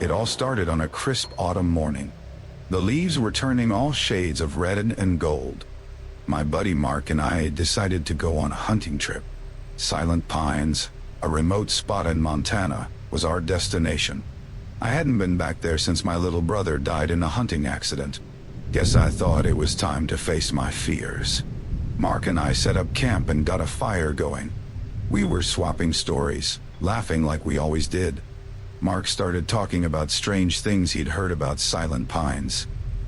It all started on a crisp autumn morning. The leaves were turning all shades of red and gold. My buddy Mark and I decided to go on a hunting trip. Silent Pines, a remote spot in Montana, was our destination. I hadn't been back there since my little brother died in a hunting accident. Guess I thought it was time to face my fears. Mark and I set up camp and got a fire going. We were swapping stories, laughing like we always did. Mark started talking about strange things he'd heard about Silent Pines.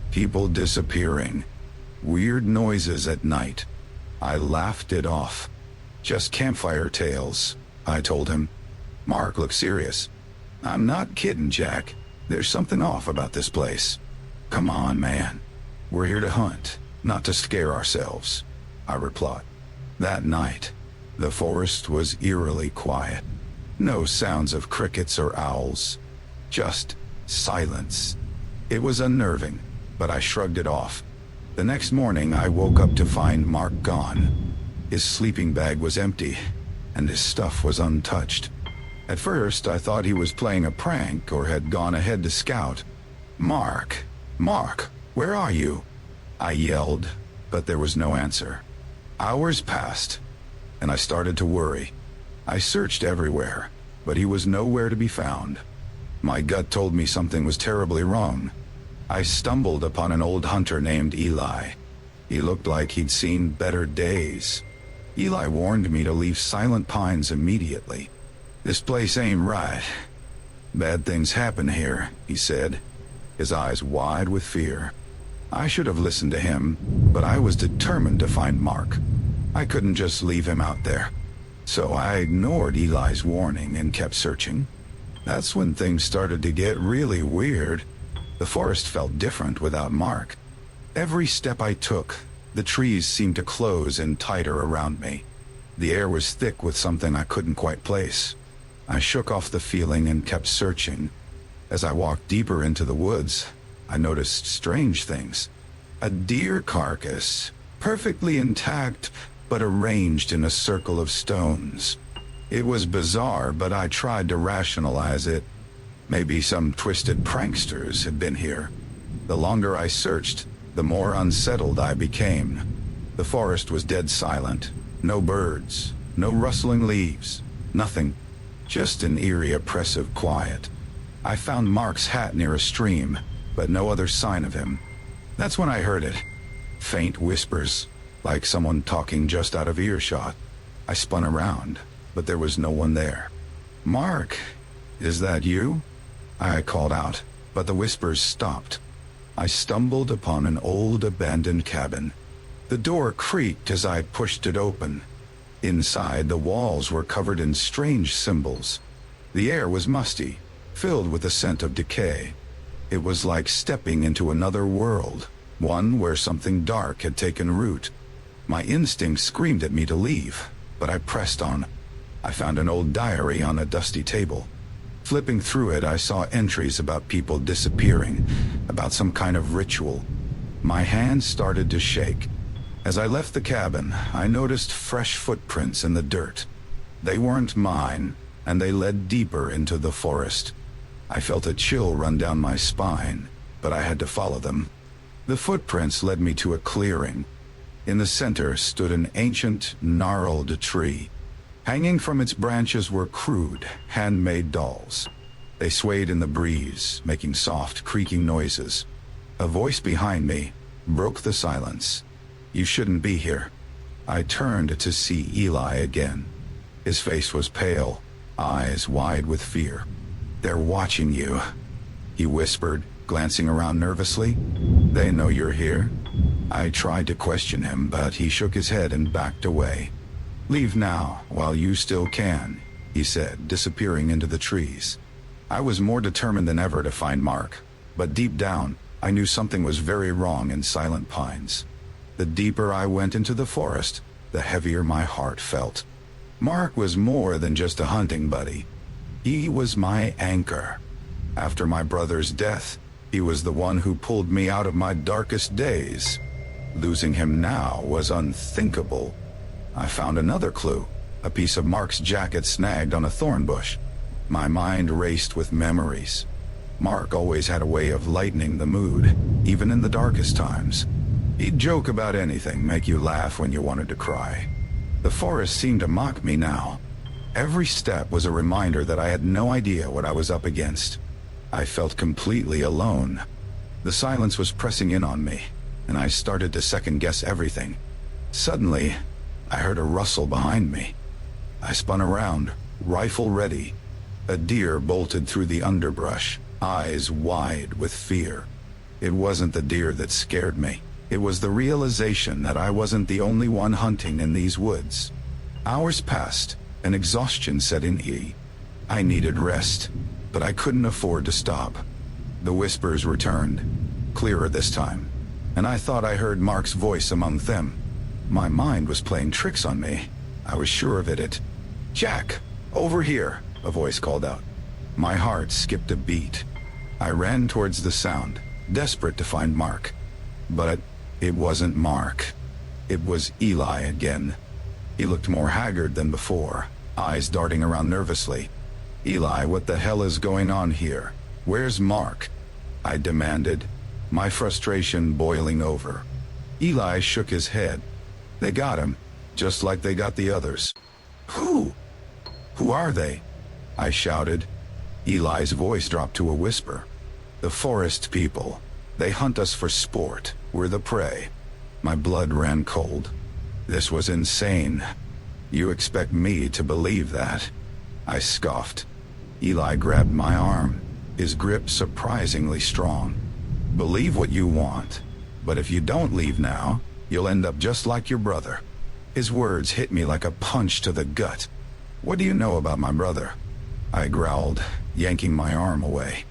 People disappearing. Weird noises at night. I laughed it off. Just campfire tales, I told him. Mark looked serious. I'm not kidding, Jack. There's something off about this place. Come on, man. We're here to hunt, not to scare ourselves, I replied. That night, the forest was eerily quiet. No sounds of crickets or owls. Just silence. It was unnerving, but I shrugged it off. The next morning, I woke up to find Mark gone. His sleeping bag was empty, and his stuff was untouched. At first, I thought he was playing a prank or had gone ahead to scout. Mark, where are you? I yelled, but there was no answer. Hours passed, and I started to worry. I searched everywhere, but he was nowhere to be found. My gut told me something was terribly wrong. I stumbled upon an old hunter named Eli. He looked like he'd seen better days. Eli warned me to leave Silent Pines immediately. This place ain't right. Bad things happen here, he said, his eyes wide with fear. I should have listened to him, but I was determined to find Mark. I couldn't just leave him out there. So I ignored Eli's warning and kept searching. That's when things started to get really weird. The forest felt different without Mark. Every step I took, the trees seemed to close in tighter around me. The air was thick with something I couldn't quite place. I shook off the feeling and kept searching. As I walked deeper into the woods, I noticed strange things. A deer carcass, perfectly intact, but arranged in a circle of stones. It was bizarre, but I tried to rationalize it. Maybe some twisted pranksters had been here. The longer I searched, the more unsettled I became. The forest was dead silent. No birds, no rustling leaves, nothing. Just an eerie, oppressive quiet. I found Mark's hat near a stream, but no other sign of him. That's when I heard it. Faint whispers, like someone talking just out of earshot. I spun around, but there was no one there. Mark, is that you? I called out, but the whispers stopped. I stumbled upon an old abandoned cabin. The door creaked as I pushed it open. Inside, the walls were covered in strange symbols. The air was musty, filled with the scent of decay. It was like stepping into another world, one where something dark had taken root. My instinct screamed at me to leave, but I pressed on. I found an old diary on a dusty table. Flipping through it, I saw entries about people disappearing, about some kind of ritual. My hands started to shake. As I left the cabin, I noticed fresh footprints in the dirt. They weren't mine, and they led deeper into the forest. I felt a chill run down my spine, but I had to follow them. The footprints led me to a clearing. In the center stood an ancient, gnarled tree. Hanging from its branches were crude, handmade dolls. They swayed in the breeze, making soft, creaking noises. A voice behind me broke the silence. You shouldn't be here. I turned to see Eli again. His face was pale, eyes wide with fear. They're watching you, he whispered, glancing around nervously. They know you're here. I tried to question him, but he shook his head and backed away. Leave now, while you still can, he said, disappearing into the trees. I was more determined than ever to find Mark, but deep down, I knew something was very wrong in Silent Pines. The deeper I went into the forest, the heavier my heart felt. Mark was more than just a hunting buddy. He was my anchor. After my brother's death, he was the one who pulled me out of my darkest days. Losing him now was unthinkable. I found another clue, a piece of Mark's jacket snagged on a thorn bush. My mind raced with memories. Mark always had a way of lightening the mood, even in the darkest times. He'd joke about anything, make you laugh when you wanted to cry. The forest seemed to mock me now. Every step was a reminder that I had no idea what I was up against. I felt completely alone. The silence was pressing in on me, and I started to second-guess everything. Suddenly, I heard a rustle behind me. I spun around, rifle ready. A deer bolted through the underbrush, eyes wide with fear. It wasn't the deer that scared me. It was the realization that I wasn't the only one hunting in these woods. Hours passed, and exhaustion set in. I needed rest, but I couldn't afford to stop. The whispers returned, clearer this time, and I thought I heard Mark's voice among them. My mind was playing tricks on me. I was sure of it. "Jack, over here," a voice called out. My heart skipped a beat. I ran towards the sound, desperate to find Mark. But it wasn't Mark. It was Eli again. He looked more haggard than before, eyes darting around nervously. "Eli, what the hell is going on here? Where's Mark?" I demanded, my frustration boiling over. Eli shook his head. "They got him, just like they got the others." "Who? Who are they?" I shouted. Eli's voice dropped to a whisper. "The forest people. They hunt us for sport. We're the prey." My blood ran cold. This was insane. "You expect me to believe that?" I scoffed. Eli grabbed my arm, his grip surprisingly strong. "Believe what you want, but if you don't leave now, you'll end up just like your brother." His words hit me like a punch to the gut. "What do you know about my brother?" I growled, yanking my arm away.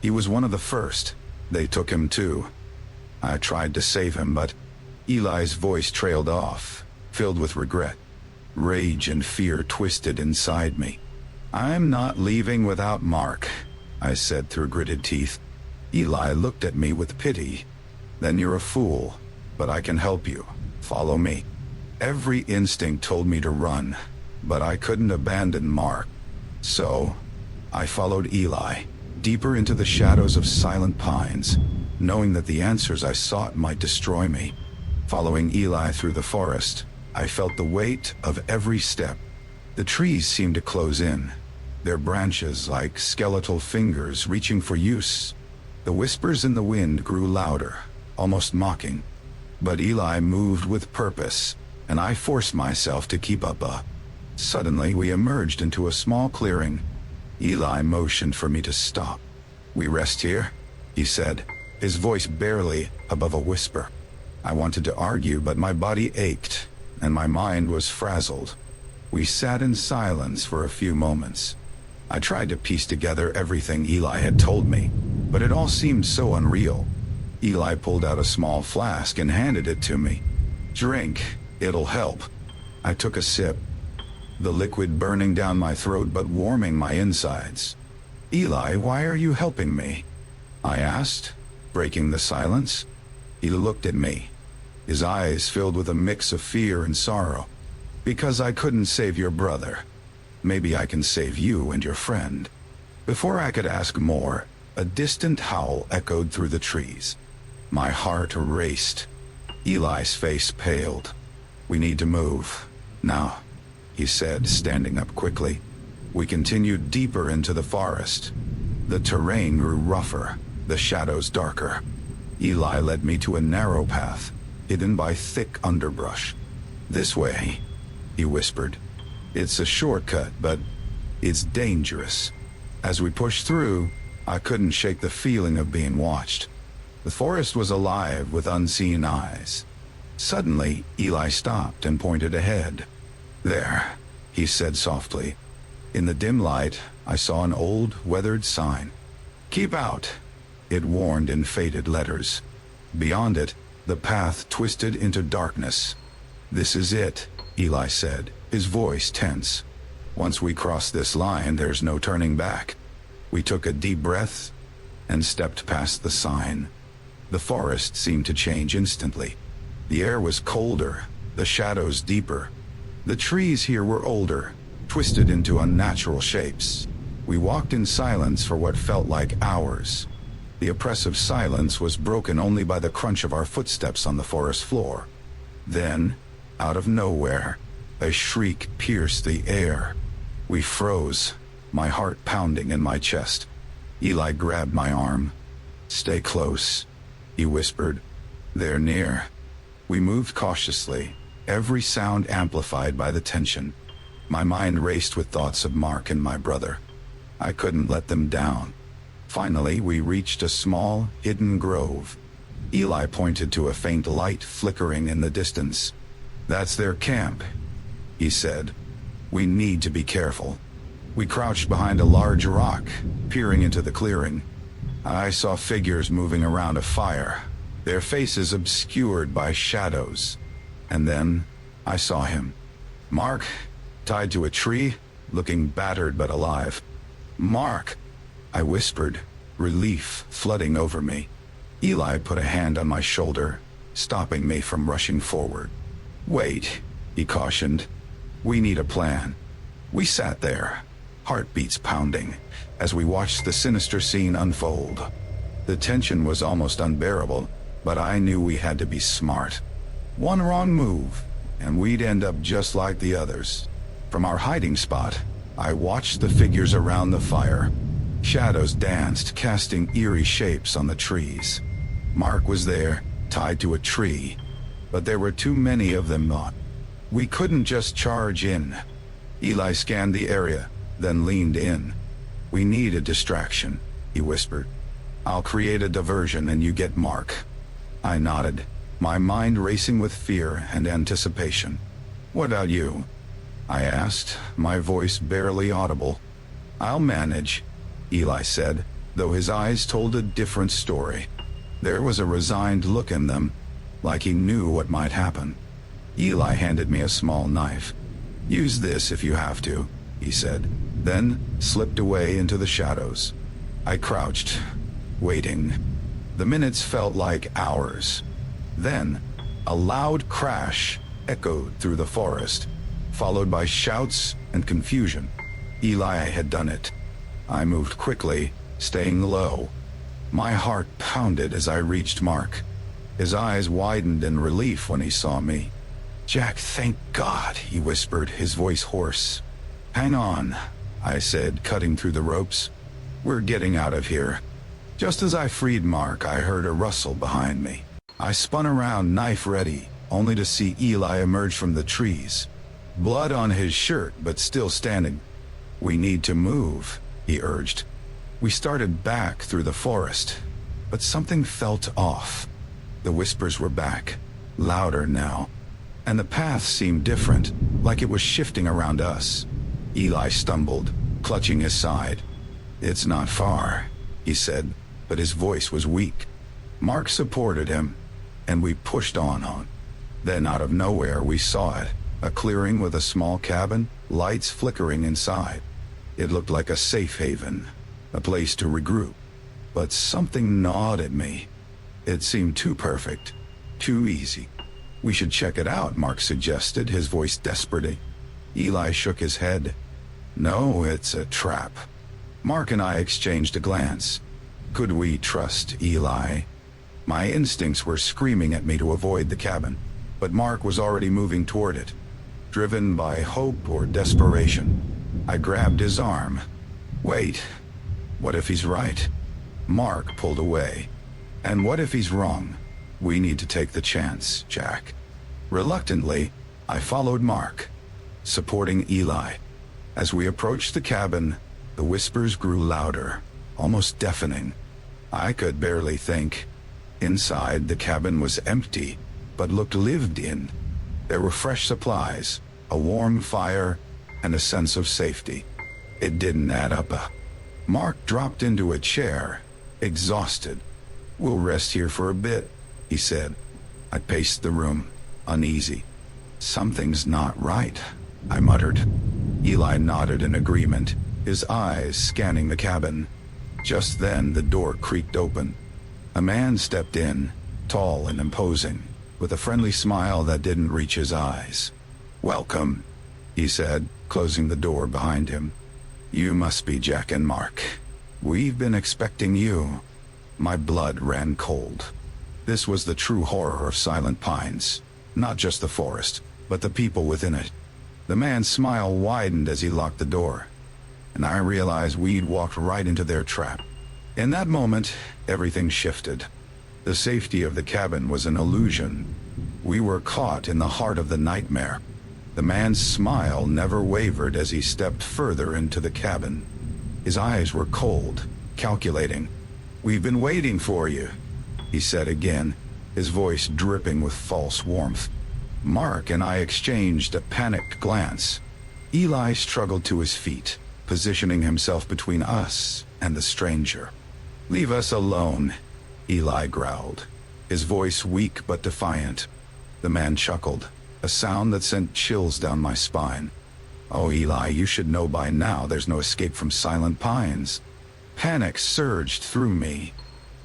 "He was one of the first. They took him too." I tried to save him, but Eli's voice trailed off, filled with regret. Rage and fear twisted inside me. "I'm not leaving without Mark," I said through gritted teeth. Eli looked at me with pity. "Then you're a fool, but I can help you. Follow me." Every instinct told me to run, but I couldn't abandon Mark. So, I followed Eli, deeper into the shadows of silent pines, knowing that the answers I sought might destroy me. Following Eli through the forest, I felt the weight of every step. The trees seemed to close in, their branches like skeletal fingers reaching for use. The whispers in the wind grew louder, almost mocking. But Eli moved with purpose, and I forced myself to keep up. Suddenly, we emerged into a small clearing. Eli motioned for me to stop. "We rest here?" he said, his voice barely above a whisper. I wanted to argue, but my body ached, and my mind was frazzled. We sat in silence for a few moments. I tried to piece together everything Eli had told me, but it all seemed so unreal. Eli pulled out a small flask and handed it to me. "Drink, it'll help." I took a sip, the liquid burning down my throat but warming my insides. "Eli, why are you helping me?" I asked, breaking the silence. He looked at me, his eyes filled with a mix of fear and sorrow. "Because I couldn't save your brother. Maybe I can save you and your friend." Before I could ask more, a distant howl echoed through the trees. My heart raced. Eli's face paled. "We need to move. Now," he said, standing up quickly. We continued deeper into the forest. The terrain grew rougher, the shadows darker. Eli led me to a narrow path, hidden by thick underbrush. "This way," he whispered. "It's a shortcut, but it's dangerous." As we pushed through, I couldn't shake the feeling of being watched. The forest was alive with unseen eyes. Suddenly, Eli stopped and pointed ahead. "There," he said softly. In the dim light, I saw an old, weathered sign. "Keep out," it warned in faded letters. Beyond it, the path twisted into darkness. "This is it," Eli said, his voice tense. "Once we cross this line, there's no turning back." We took a deep breath and stepped past the sign. The forest seemed to change instantly. The air was colder, the shadows deeper. The trees here were older, twisted into unnatural shapes. We walked in silence for what felt like hours. The oppressive silence was broken only by the crunch of our footsteps on the forest floor. Then, out of nowhere, a shriek pierced the air. We froze, my heart pounding in my chest. Eli grabbed my arm. "Stay close," he whispered. "They're near." We moved cautiously, every sound amplified by the tension. My mind raced with thoughts of Mark and my brother. I couldn't let them down. Finally, we reached a small, hidden grove. Eli pointed to a faint light flickering in the distance. "That's their camp," he said. "We need to be careful." We crouched behind a large rock, peering into the clearing. I saw figures moving around a fire, their faces obscured by shadows. And then I saw him. Mark, tied to a tree, looking battered but alive. "Mark," I whispered, relief flooding over me. Eli put a hand on my shoulder, stopping me from rushing forward. "Wait," he cautioned. "We need a plan." We sat there, heartbeats pounding, as we watched the sinister scene unfold. The tension was almost unbearable, but I knew we had to be smart. One wrong move, and we'd end up just like the others. From our hiding spot, I watched the figures around the fire. Shadows danced, casting eerie shapes on the trees. Mark was there, tied to a tree, but there were too many of them not. We couldn't just charge in. Eli scanned the area, then leaned in. "We need a distraction," he whispered. "I'll create a diversion and you get Mark." I nodded, my mind racing with fear and anticipation. "What about you?" I asked, my voice barely audible. "I'll manage," Eli said, though his eyes told a different story. There was a resigned look in them, like he knew what might happen. Eli handed me a small knife. "Use this if you have to," he said, then slipped away into the shadows. I crouched, waiting. The minutes felt like hours. Then, a loud crash echoed through the forest, followed by shouts and confusion. Eli had done it. I moved quickly, staying low. My heart pounded as I reached Mark. His eyes widened in relief when he saw me. "Jack, thank God," he whispered, his voice hoarse. "Hang on," I said, cutting through the ropes. "We're getting out of here." Just as I freed Mark, I heard a rustle behind me. I spun around, knife ready, only to see Eli emerge from the trees. Blood on his shirt, but still standing. "We need to move," he urged. We started back through the forest, but something felt off. The whispers were back, louder now, and the path seemed different, like it was shifting around us. Eli stumbled, clutching his side. "It's not far," he said, but his voice was weak. Mark supported him, and we pushed on. Then out of nowhere we saw it, a clearing with a small cabin, lights flickering inside. It looked like a safe haven, a place to regroup. But something gnawed at me. It seemed too perfect, too easy. "We should check it out," Mark suggested, his voice desperate. Eli shook his head. "No, it's a trap." Mark and I exchanged a glance. Could we trust Eli? My instincts were screaming at me to avoid the cabin, but Mark was already moving toward it, driven by hope or desperation. I grabbed his arm. "Wait, what if he's right?" Mark pulled away. "And what if he's wrong? We need to take the chance, Jack." Reluctantly, I followed Mark, supporting Eli. As we approached the cabin, the whispers grew louder, almost deafening. I could barely think. Inside, the cabin was empty, but looked lived in. There were fresh supplies, a warm fire, and a sense of safety. It didn't add up. Mark dropped into a chair, exhausted. "We'll rest here for a bit," he said. I paced the room, uneasy. "Something's not right," I muttered. Eli nodded in agreement, his eyes scanning the cabin. Just then, the door creaked open. A man stepped in, tall and imposing, with a friendly smile that didn't reach his eyes. "Welcome," he said, closing the door behind him. You must be Jack and Mark. We've been expecting you. My blood ran cold. This was the true horror of Silent Pines. Not just the forest, but the people within it. The man's smile widened as he locked the door, and I realized we'd walked right into their trap. In that moment, everything shifted. The safety of the cabin was an illusion. We were caught in the heart of the nightmare. The man's smile never wavered as he stepped further into the cabin. His eyes were cold, calculating. "We've been waiting for you," he said again, his voice dripping with false warmth. Mark and I exchanged a panicked glance. Eli struggled to his feet, positioning himself between us and the stranger. "Leave us alone," Eli growled, his voice weak but defiant. The man chuckled, a sound that sent chills down my spine. "Oh, Eli, you should know by now there's no escape from Silent Pines." Panic surged through me.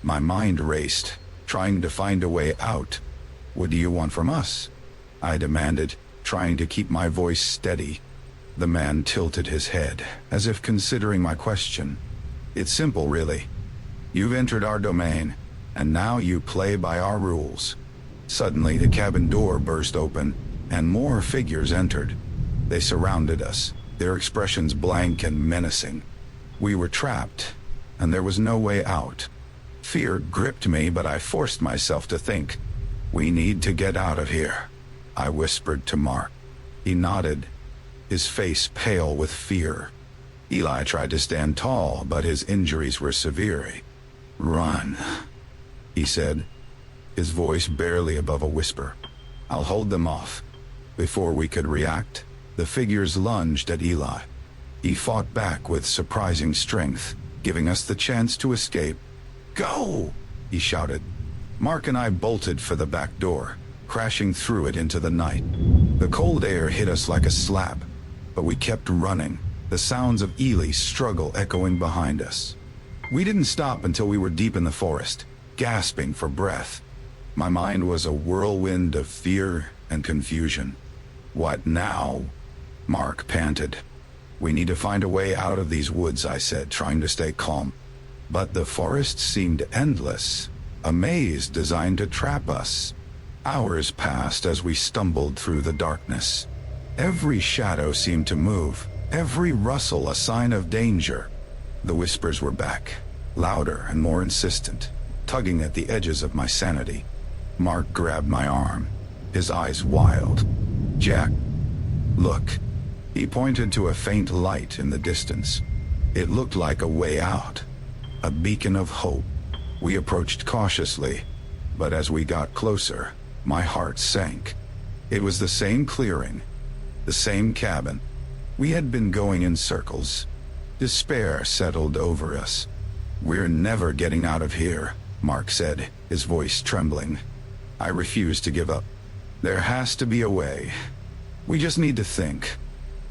My mind raced, trying to find a way out. "What do you want from us?" I demanded, trying to keep my voice steady. The man tilted his head, as if considering my question. "It's simple, really. You've entered our domain, and now you play by our rules." Suddenly, the cabin door burst open, and more figures entered. They surrounded us, their expressions blank and menacing. We were trapped, and there was no way out. Fear gripped me, but I forced myself to think. "We need to get out of here," I whispered to Mark. He nodded, his face pale with fear. Eli tried to stand tall, but his injuries were severe. "Run," he said, his voice barely above a whisper. "I'll hold them off." Before we could react, the figures lunged at Eli. He fought back with surprising strength, giving us the chance to escape. "Go!" he shouted. Mark and I bolted for the back door, crashing through it into the night. The cold air hit us like a slap, but we kept running, the sounds of Eli's struggle echoing behind us. We didn't stop until we were deep in the forest, gasping for breath. My mind was a whirlwind of fear and confusion. "What now?" Mark panted. "We need to find a way out of these woods," I said, trying to stay calm. But the forest seemed endless, a maze designed to trap us. Hours passed as we stumbled through the darkness. Every shadow seemed to move, every rustle a sign of danger. The whispers were back, louder and more insistent, tugging at the edges of my sanity. Mark grabbed my arm, his eyes wild. "Jack, look." He pointed to a faint light in the distance. It looked like a way out, a beacon of hope. We approached cautiously, but as we got closer, my heart sank. It was the same clearing, the same cabin. We had been going in circles. Despair settled over us. "We're never getting out of here," Mark said, his voice trembling. I refused to give up. "There has to be a way. We just need to think."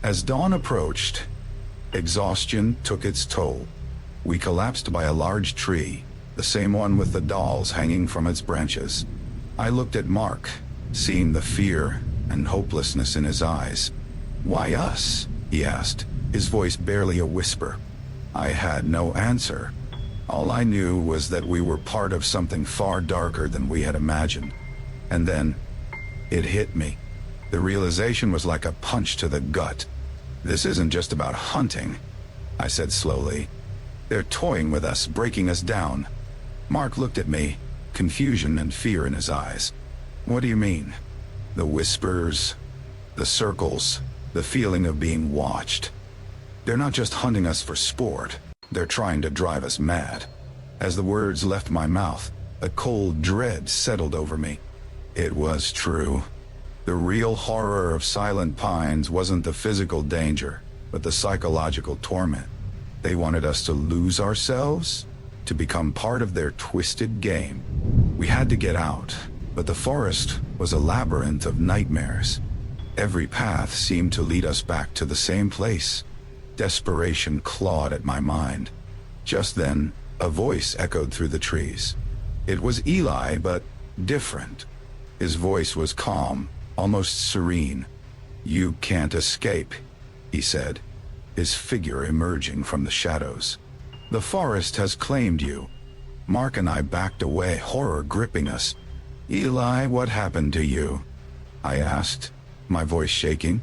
As dawn approached, exhaustion took its toll. We collapsed by a large tree, the same one with the dolls hanging from its branches. I looked at Mark, seeing the fear and hopelessness in his eyes. "Why us?" he asked, his voice barely a whisper. I had no answer. All I knew was that we were part of something far darker than we had imagined. And then, it hit me. The realization was like a punch to the gut. "This isn't just about hunting," I said slowly. "They're toying with us, breaking us down." Mark looked at me, confusion and fear in his eyes. "What do you mean?" "The whispers, the circles, the feeling of being watched. They're not just hunting us for sport, they're trying to drive us mad." As the words left my mouth, a cold dread settled over me. It was true. The real horror of Silent Pines wasn't the physical danger, but the psychological torment. They wanted us to lose ourselves, to become part of their twisted game. We had to get out, but the forest was a labyrinth of nightmares. Every path seemed to lead us back to the same place. Desperation clawed at my mind. Just then, a voice echoed through the trees. It was Eli, but different. His voice was calm, almost serene. "You can't escape," he said. his figure emerging from the shadows. "The forest has claimed you." Mark and I backed away, horror gripping us. "Eli, what happened to you?" I asked, my voice shaking.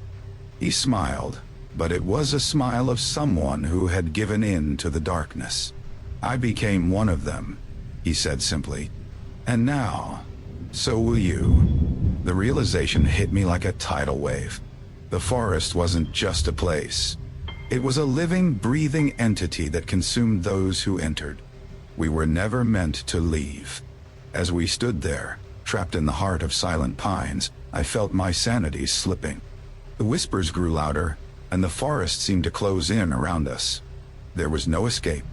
He smiled, but it was a smile of someone who had given in to the darkness. "I became one of them," he said simply. "And now, so will you." The realization hit me like a tidal wave. The forest wasn't just a place. It was a living, breathing entity that consumed those who entered. We were never meant to leave. As we stood there, trapped in the heart of silent pines, I felt my sanity slipping. The whispers grew louder, and the forest seemed to close in around us. There was no escape.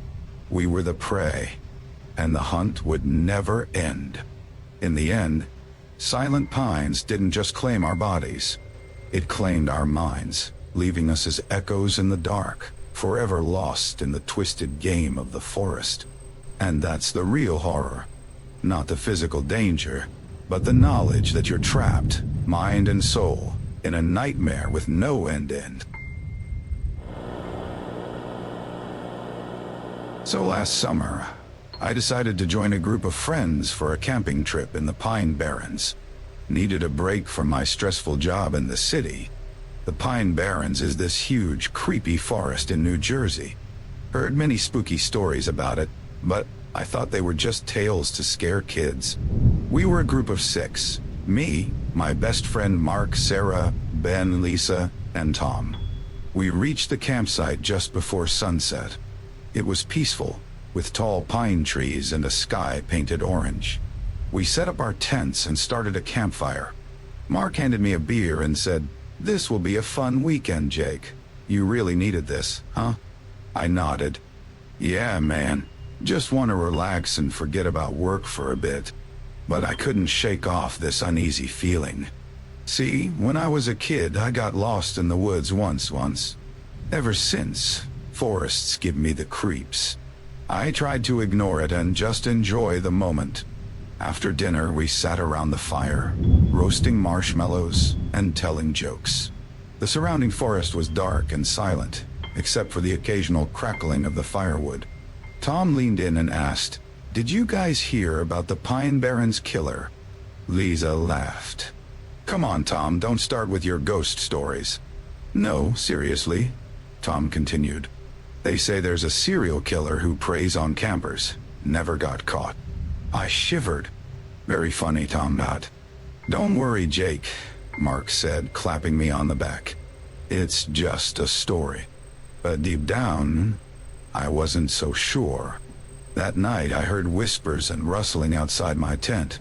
We were the prey, and the hunt would never end. In the end, Silent Pines didn't just claim our bodies. It claimed our minds, leaving us as echoes in the dark, forever lost in the twisted game of the forest. And that's the real horror. Not the physical danger, but the knowledge that you're trapped, mind and soul, in a nightmare with no end. So last summer, I decided to join a group of friends for a camping trip in the Pine Barrens. Needed a break from my stressful job in the city. The Pine Barrens is this huge, creepy forest in New Jersey. Heard many spooky stories about it, but I thought they were just tales to scare kids. We were a group of 6. Me, my best friend Mark, Sarah, Ben, Lisa, and Tom. We reached the campsite just before sunset. It was peaceful, with tall pine trees and a sky painted orange. We set up our tents and started a campfire. Mark handed me a beer and said, "This will be a fun weekend, Jake. You really needed this, huh?" I nodded. "Yeah, man. Just want to relax and forget about work for a bit." But I couldn't shake off this uneasy feeling. See, when I was a kid, I got lost in the woods once. Ever since, forests give me the creeps. I tried to ignore it and just enjoy the moment. After dinner, we sat around the fire, roasting marshmallows and telling jokes. The surrounding forest was dark and silent, except for the occasional crackling of the firewood. Tom leaned in and asked, "Did you guys hear about the Pine Barrens killer?" Lisa laughed. "Come on, Tom, don't start with your ghost stories." "No, seriously," Tom continued. "They say there's a serial killer who preys on campers. Never got caught." I shivered. "Very funny, Tom nodded." "Don't worry, Jake," Mark said, clapping me on the back. "It's just a story." But deep down, I wasn't so sure. That night I heard whispers and rustling outside my tent.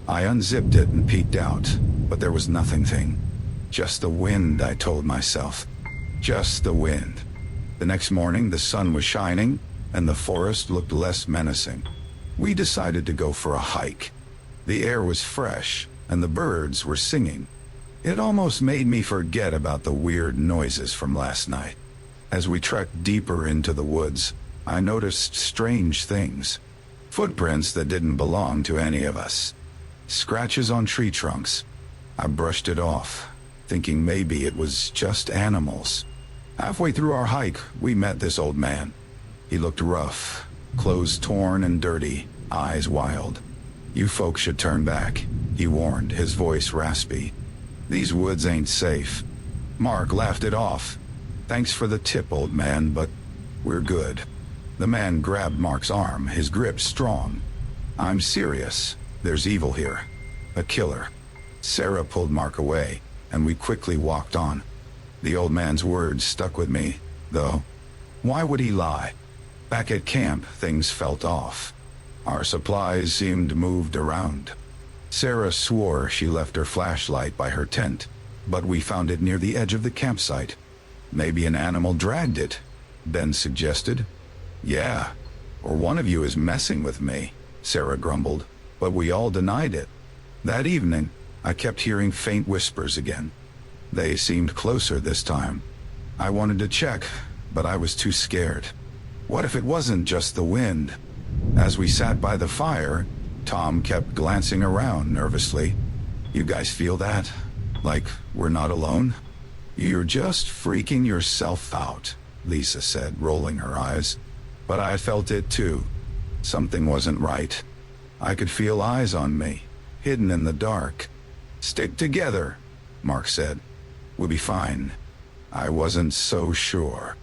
I unzipped it and peeked out, but there was nothing. Just the wind, I told myself. Just the wind. The next morning the sun was shining, and the forest looked less menacing. We decided to go for a hike. The air was fresh, and the birds were singing. It almost made me forget about the weird noises from last night. As we trekked deeper into the woods, I noticed strange things. Footprints that didn't belong to any of us. Scratches on tree trunks. I brushed it off, thinking maybe it was just animals. Halfway through our hike, we met this old man. He looked rough, clothes torn and dirty, eyes wild. "You folks should turn back," he warned, his voice raspy. "These woods ain't safe." Mark laughed it off. "Thanks for the tip, old man, but we're good." The man grabbed Mark's arm, his grip strong. "I'm serious. There's evil here. A killer." Sarah pulled Mark away, and we quickly walked on. The old man's words stuck with me, though. Why would he lie? Back at camp, things felt off. Our supplies seemed moved around. Sarah swore she left her flashlight by her tent, but we found it near the edge of the campsite. "Maybe an animal dragged it," Ben suggested. "Yeah, or one of you is messing with me," Sarah grumbled, but we all denied it. That evening, I kept hearing faint whispers again. They seemed closer this time. I wanted to check, but I was too scared. What if it wasn't just the wind? As we sat by the fire, Tom kept glancing around nervously. "You guys feel that? Like we're not alone?" "You're just freaking yourself out," Lisa said, rolling her eyes. But I felt it too. Something wasn't right. I could feel eyes on me, hidden in the dark. Stick together, Mark said. We'll be fine. I wasn't so sure.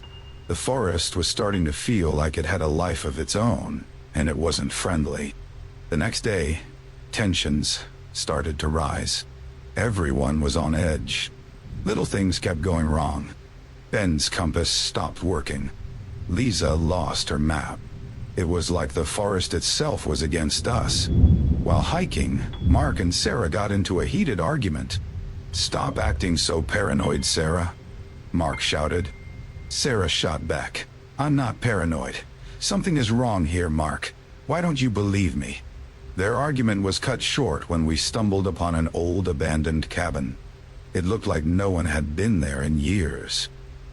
The forest was starting to feel like it had a life of its own, and it wasn't friendly. The next day, tensions started to rise. Everyone was on edge. Little things kept going wrong. Ben's compass stopped working. Lisa lost her map. It was like the forest itself was against us. While hiking, Mark and Sarah got into a heated argument. "Stop acting so paranoid, Sarah," Mark shouted. Sarah shot back. "I'm not paranoid. Something is wrong here, Mark. Why don't you believe me?" Their argument was cut short when we stumbled upon an old abandoned cabin. It looked like no one had been there in years.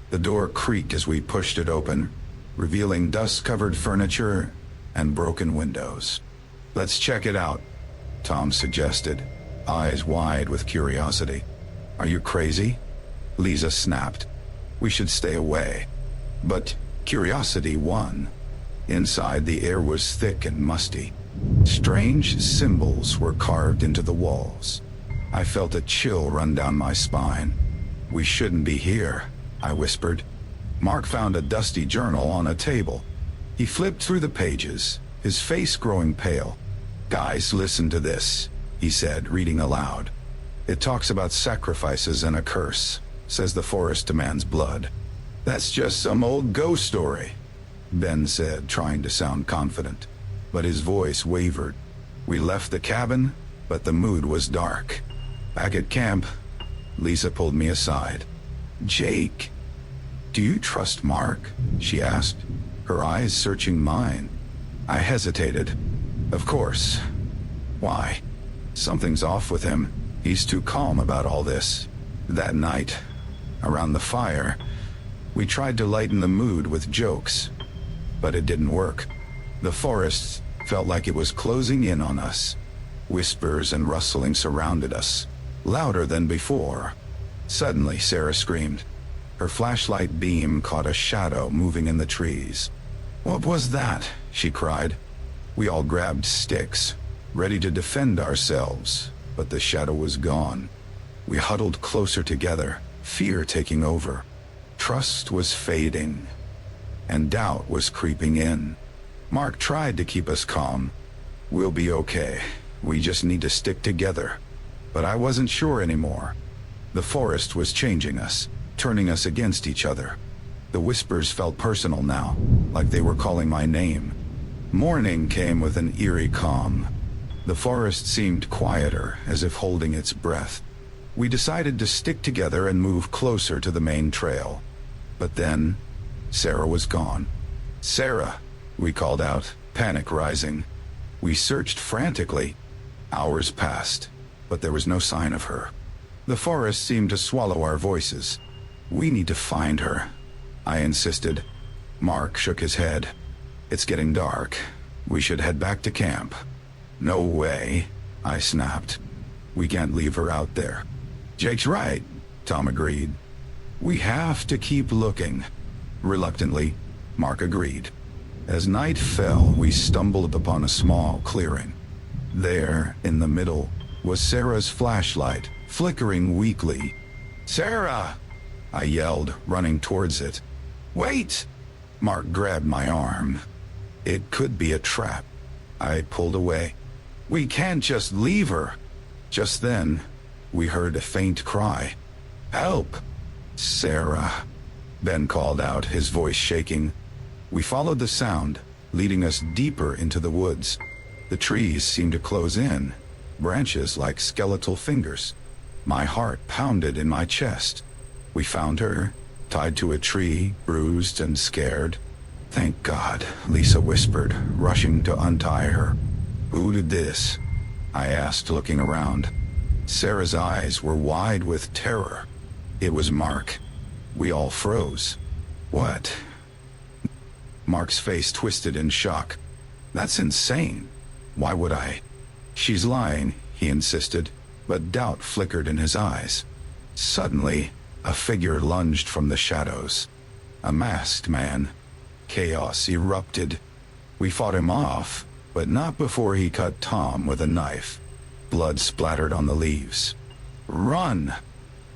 The door creaked as we pushed it open, revealing dust-covered furniture and broken windows. "Let's check it out," Tom suggested, eyes wide with curiosity. "Are you crazy?" Lisa snapped. "We should stay away." But curiosity won. Inside, the air was thick and musty. Strange symbols were carved into the walls. I felt a chill run down my spine. "We shouldn't be here," I whispered. Mark found a dusty journal on a table. He flipped through the pages, his face growing pale. "Guys, listen to this," he said, reading aloud. "It talks about sacrifices and a curse. Says the forest demands blood." "That's just some old ghost story," Ben said, trying to sound confident. But his voice wavered. We left the cabin, but the mood was dark. Back at camp, Lisa pulled me aside. "Jake, do you trust Mark?" she asked, her eyes searching mine. I hesitated. "Of course. Why?" "Something's off with him. He's too calm about all this." That night, around the fire, we tried to lighten the mood with jokes, but it didn't work. The forest felt like it was closing in on us. Whispers and rustling surrounded us, louder than before. Suddenly, Sarah screamed. Her flashlight beam caught a shadow moving in the trees. "What was that?" she cried. We all grabbed sticks, ready to defend ourselves, but the shadow was gone. We huddled closer together, fear taking over. Trust was fading, and doubt was creeping in. Mark tried to keep us calm. "We'll be okay. We just need to stick together." But I wasn't sure anymore. The forest was changing us, turning us against each other. The whispers felt personal now, like they were calling my name. Morning came with an eerie calm. The forest seemed quieter, as if holding its breath. We decided to stick together and move closer to the main trail. But then, Sarah was gone. "Sarah," we called out, panic rising. We searched frantically. Hours passed, but there was no sign of her. The forest seemed to swallow our voices. "We need to find her," I insisted. Mark shook his head. "It's getting dark. We should head back to camp." "No way," I snapped. "We can't leave her out there." "Jake's right," Tom agreed. "We have to keep looking." Reluctantly, Mark agreed. As night fell, we stumbled upon a small clearing. There, in the middle, was Sarah's flashlight, flickering weakly. "Sarah!" I yelled, running towards it. "Wait!" Mark grabbed my arm. It could be a trap. I pulled away. "We can't just leave her." Just then, we heard a faint cry. "Help!" "Sarah," Ben called out, his voice shaking. We followed the sound, leading us deeper into the woods. The trees seemed to close in, branches like skeletal fingers. My heart pounded in my chest. We found her, tied to a tree, bruised and scared. "Thank God," Lisa whispered, rushing to untie her. "Who did this?" I asked, looking around. Sarah's eyes were wide with terror. It was Mark. We all froze. "What?" Mark's face twisted in shock. "That's insane. Why would I?" "She's lying," he insisted, but doubt flickered in his eyes. Suddenly, a figure lunged from the shadows. A masked man. Chaos erupted. We fought him off, but not before he cut Tom with a knife. Blood splattered on the leaves. "Run!"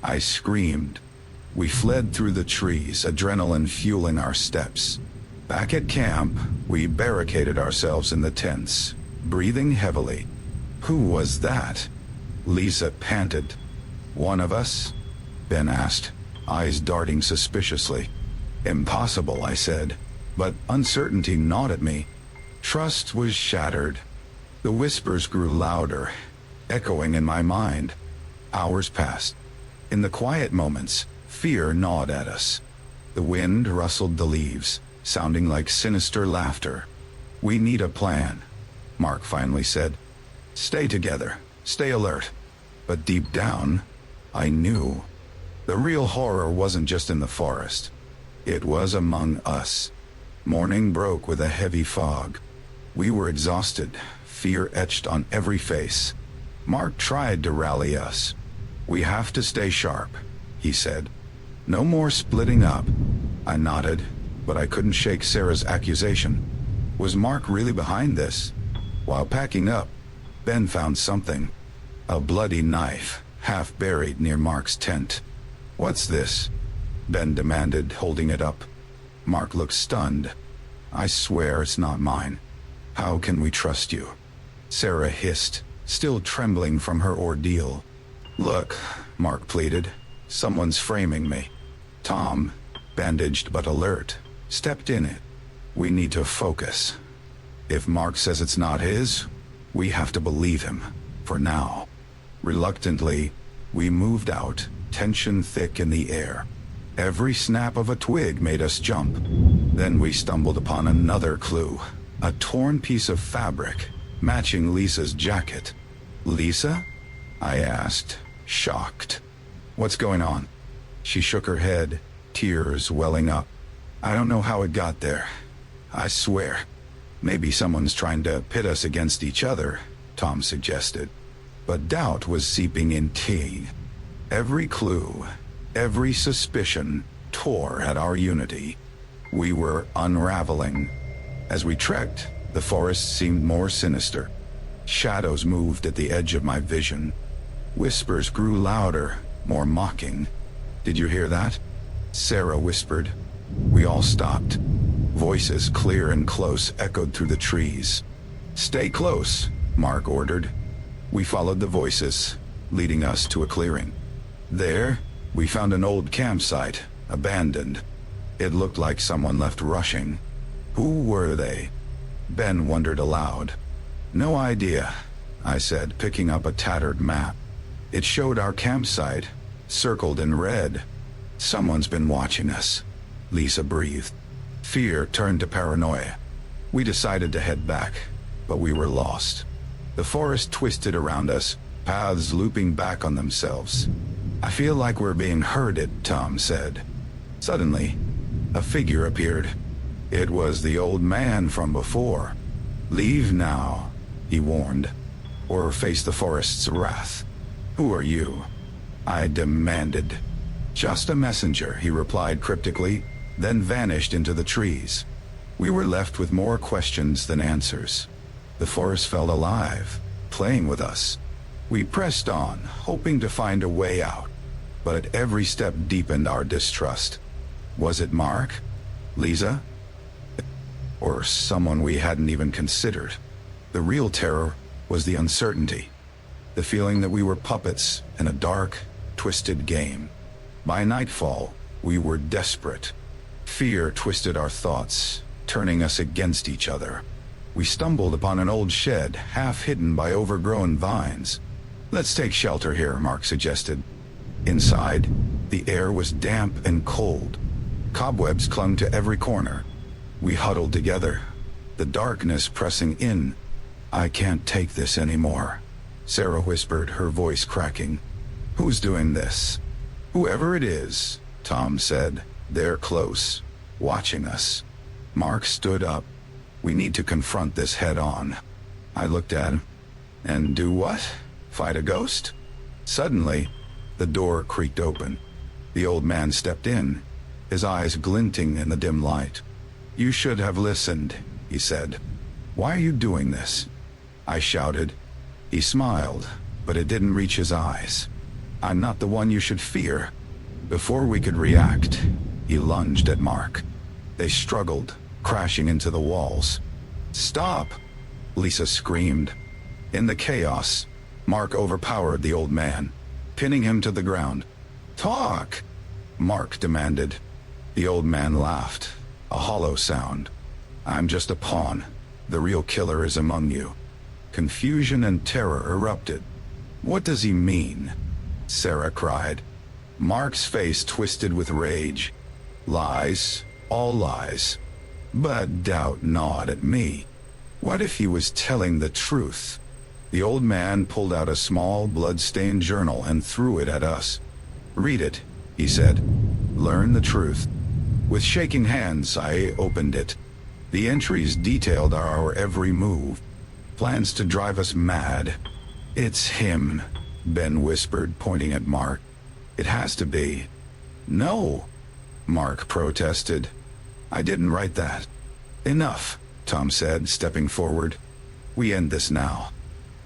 I screamed. We fled through the trees, adrenaline fueling our steps. Back at camp, we barricaded ourselves in the tents, breathing heavily. Who was that? Lisa panted. "One of us?" Ben asked, eyes darting suspiciously. "Impossible," I said, but uncertainty gnawed at me. Trust was shattered. The whispers grew louder, echoing in my mind. Hours passed. In the quiet moments, fear gnawed at us. The wind rustled the leaves, sounding like sinister laughter. "We need a plan," Mark finally said. "Stay together, stay alert." But deep down, I knew. The real horror wasn't just in the forest. It was among us. Morning broke with a heavy fog. We were exhausted, fear etched on every face. Mark tried to rally us. "We have to stay sharp," he said. "No more splitting up." I nodded, but I couldn't shake Sarah's accusation. Was Mark really behind this? While packing up, Ben found something. A bloody knife, half buried near Mark's tent. "What's this?" Ben demanded, holding it up. Mark looked stunned. "I swear it's not mine. How can we trust you?" Sarah hissed, still trembling from her ordeal. "Look," Mark pleaded. "Someone's framing me." Tom, bandaged but alert, stepped in it. "We need to focus. If Mark says it's not his, we have to believe him, for now." Reluctantly, we moved out, tension thick in the air. Every snap of a twig made us jump. Then we stumbled upon another clue, a torn piece of fabric, matching Lisa's jacket. "Lisa?" I asked, shocked. "What's going on?" She shook her head, tears welling up. "I don't know how it got there. I swear. Maybe someone's trying to pit us against each other," Tom suggested. But doubt was seeping in tea. Every clue, every suspicion tore at our unity. We were unraveling. As we trekked, the forest seemed more sinister. Shadows moved at the edge of my vision. Whispers grew louder, more mocking. "Did you hear that?" Sarah whispered. We all stopped. Voices clear and close echoed through the trees. "Stay close," Mark ordered. We followed the voices, leading us to a clearing. There, we found an old campsite, abandoned. It looked like someone left rushing. Who were they? Ben wondered aloud. "No idea," I said, picking up a tattered map. It showed our campsite, circled in red. "Someone's been watching us," Lisa breathed. Fear turned to paranoia. We decided to head back, but we were lost. The forest twisted around us, paths looping back on themselves. "I feel like we're being herded," Tom said. Suddenly, a figure appeared. It was the old man from before. "Leave now," he warned, "or face the forest's wrath." "Who are you?" I demanded. "Just a messenger," he replied cryptically, then vanished into the trees. We were left with more questions than answers. The forest felt alive, playing with us. We pressed on, hoping to find a way out, but at every step deepened our distrust. Was it Mark? Lisa? Or someone we hadn't even considered? The real terror was the uncertainty, the feeling that we were puppets in a dark, twisted game. By nightfall, we were desperate. Fear twisted our thoughts, turning us against each other. We stumbled upon an old shed, half hidden by overgrown vines. "Let's take shelter here," Mark suggested. Inside, the air was damp and cold. Cobwebs clung to every corner. We huddled together, the darkness pressing in. "I can't take this anymore," Sarah whispered, her voice cracking. "Who's doing this?" "Whoever it is," Tom said. "They're close, watching us." Mark stood up. "We need to confront this head on." I looked at him. "And do what? Fight a ghost?" Suddenly, the door creaked open. The old man stepped in. his eyes glinting in the dim light. "You should have listened," he said. "Why are you doing this?" I shouted. He smiled, but it didn't reach his eyes. "I'm not the one you should fear." Before we could react, he lunged at Mark. They struggled, crashing into the walls. "Stop!" Lisa screamed. In the chaos, Mark overpowered the old man, pinning him to the ground. "Talk!" Mark demanded. The old man laughed, a hollow sound. "I'm just a pawn. The real killer is among you." Confusion and terror erupted. "What does he mean?" Sarah cried. Mark's face twisted with rage. "Lies, all lies." But doubt gnawed at me. What if he was telling the truth? The old man pulled out a small, blood-stained journal and threw it at us. "Read it," he said. "Learn the truth." With shaking hands, I opened it. The entries detailed our every move, plans to drive us mad. "It's him," Ben whispered, pointing at Mark. "It has to be." "No," Mark protested. "I didn't write that." "Enough," Tom said, stepping forward. "We end this now."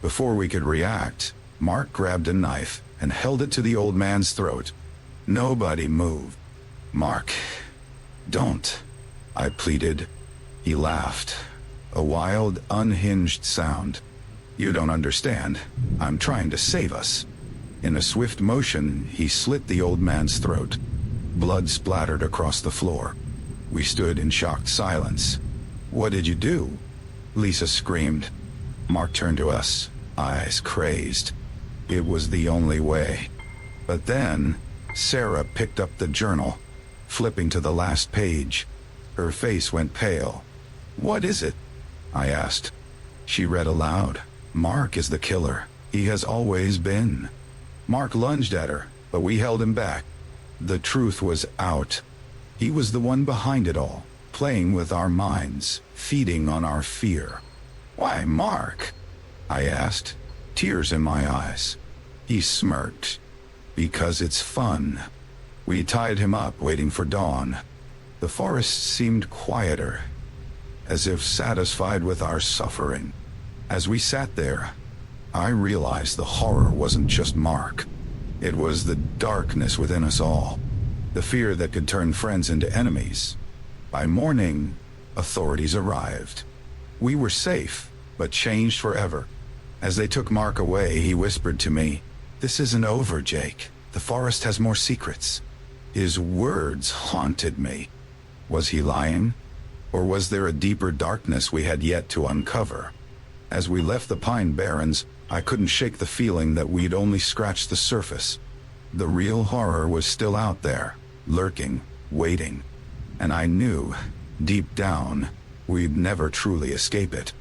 Before we could react, Mark grabbed a knife and held it to the old man's throat. Nobody moved. "Mark, don't," I pleaded. He laughed, a wild, unhinged sound. "You don't understand. I'm trying to save us." In a swift motion, he slit the old man's throat. Blood splattered across the floor. We stood in shocked silence. "What did you do?" Lisa screamed. Mark turned to us, eyes crazed. It was the only way. But then, Sarah picked up the journal, flipping to the last page. Her face went pale. "What is it?" I asked. She read aloud. "Mark is the killer. He has always been." Mark lunged at her, but we held him back. The truth was out. He was the one behind it all, playing with our minds, feeding on our fear. "Why, Mark?" I asked, tears in my eyes. He smirked. "Because it's fun." We tied him up, waiting for dawn. The forest seemed quieter, as if satisfied with our suffering. As we sat there, I realized the horror wasn't just Mark. It was the darkness within us all, the fear that could turn friends into enemies. By morning, authorities arrived. We were safe, but changed forever. As they took Mark away, he whispered to me, "This isn't over, Jake. The forest has more secrets." His words haunted me. Was he lying? Or was there a deeper darkness we had yet to uncover? As we left the Pine Barrens, I couldn't shake the feeling that we'd only scratched the surface. The real horror was still out there, lurking, waiting. And I knew, deep down, we'd never truly escape it.